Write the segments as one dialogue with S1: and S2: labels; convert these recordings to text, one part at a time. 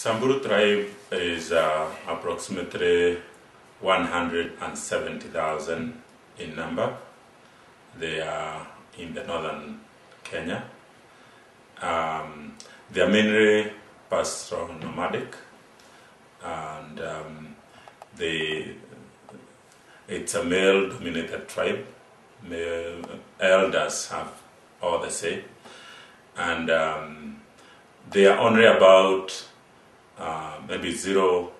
S1: Samburu Tribe is approximately 170,000 in number. They are in the northern Kenya. They are mainly pastoral nomadic, and it's a male-dominated tribe. Male elders have all the say, and they are only about maybe 2%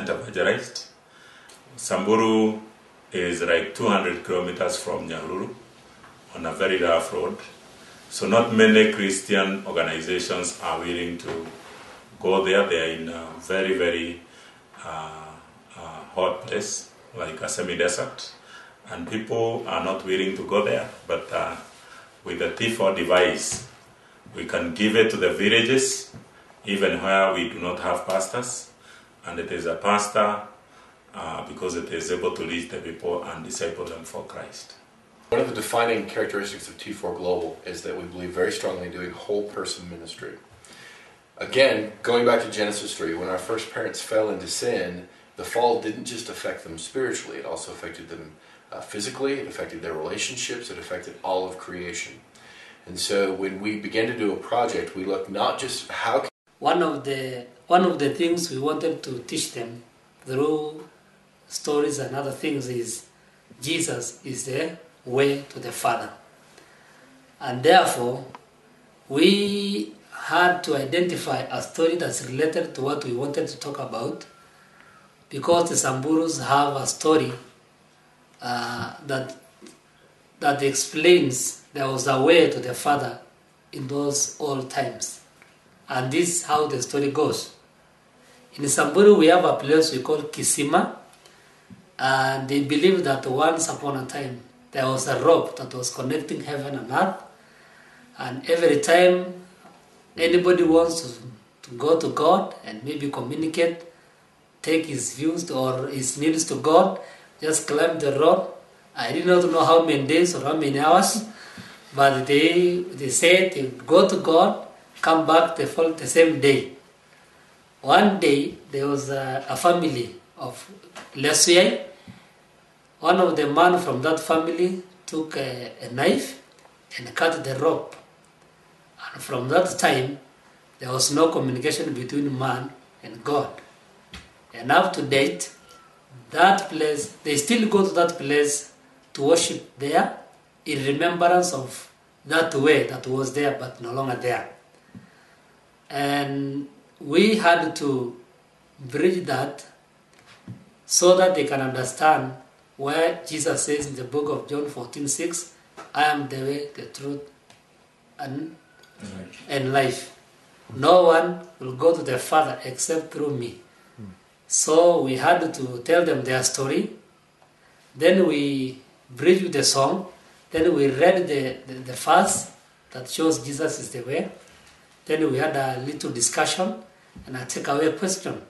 S1: evangelized. Samburu is like 200 kilometers from Nyahururu on a very rough road. So not many Christian organizations are willing to go there. They are in a very, very hot place, like a semi-desert. And people are not willing to go there. But with the T4 device, we can give it to the villages, even where we do not have pastors. And it is a pastor because it is able to lead the people and disciple them for Christ.
S2: One of the defining characteristics of T4 Global is that we believe very strongly in doing whole person ministry. Again, going back to Genesis 3, when our first parents fell into sin, the fall didn't just affect them spiritually, it also affected them physically, it affected their relationships, it affected all of creation. And so when we began to do a project, we looked not just how...
S3: One of the things we wanted to teach them through stories and other things is Jesus is the way to the Father. And therefore, we had to identify a story that's related to what we wanted to talk about, because the Samburus have a story that explains there was a way to the Father in those old times. And this is how the story goes. In Samburu, we have a place we call Kisima, and they believe that once upon a time there was a rope that was connecting heaven and earth, and every time anybody wants to go to God and maybe communicate, take his views or his needs to God, just climb the rope. I did not know how many days or how many hours, but they said they go to God, come back the same day. One day there was a family of Lesui. One of the men from that family took a knife and cut the rope. And from that time, there was no communication between man and God. And up to date, that place, they still go to that place to worship there in remembrance of that way that was there but no longer there. And we had to bridge that so that they can understand where Jesus says in the book of John 14:6, I am the way, the truth, and life. No one will go to the Father except through me. So we had to tell them their story. Then we bridged with the song. Then we read the verse that shows Jesus is the way. Then we had a little discussion and a takeaway question.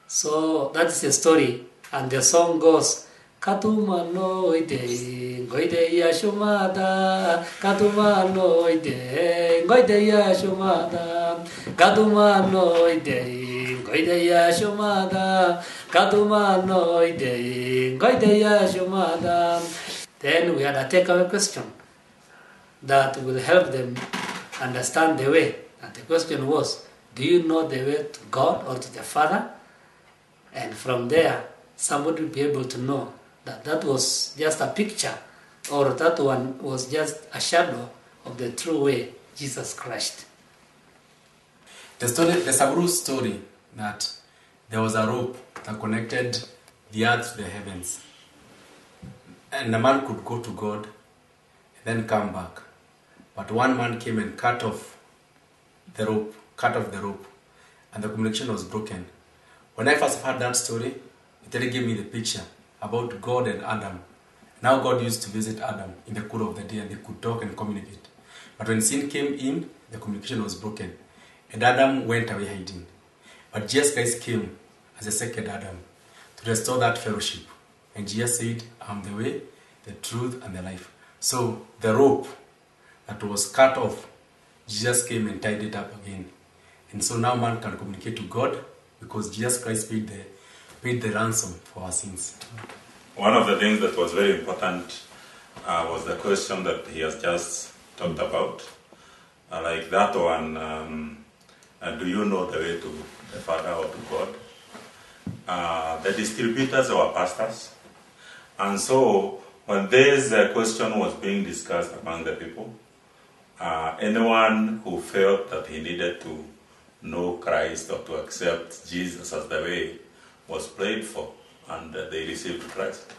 S3: So that's the story. And the song goes, Katumano ide, goide yashumada, Katumano ide, goide yashumada, Katumano ide, goide yashumada, Katumano ide, goide yashumada. Then we had a takeaway question that will help them understand the way. And the question was, do you know the way to God or to the Father? And from there, somebody will be able to know that that was just a picture, or that one was just a shadow of the true way, Jesus Christ.
S4: The Samburu story, that there was a rope that connected the earth to the heavens. And a man could go to God and then come back. But one man came and cut off the rope, and the communication was broken. When I first heard that story, it really gave me the picture about God and Adam. Now God used to visit Adam in the cool of the day, and they could talk and communicate. But when sin came in, the communication was broken, and Adam went away hiding. But Jesus Christ came as a second Adam to restore that fellowship. And Jesus said, I am the way, the truth, and the life. So the rope that was cut off, Jesus came and tied it up again. And so now man can communicate to God because Jesus Christ paid the ransom for our sins.
S1: One of the things that was very important was the question that he has just talked about. Like that one, do you know the way to the Father or to God? The distributors were pastors. And so when this question was being discussed among the people, anyone who felt that he needed to know Christ or to accept Jesus as the way was prayed for, and they received Christ.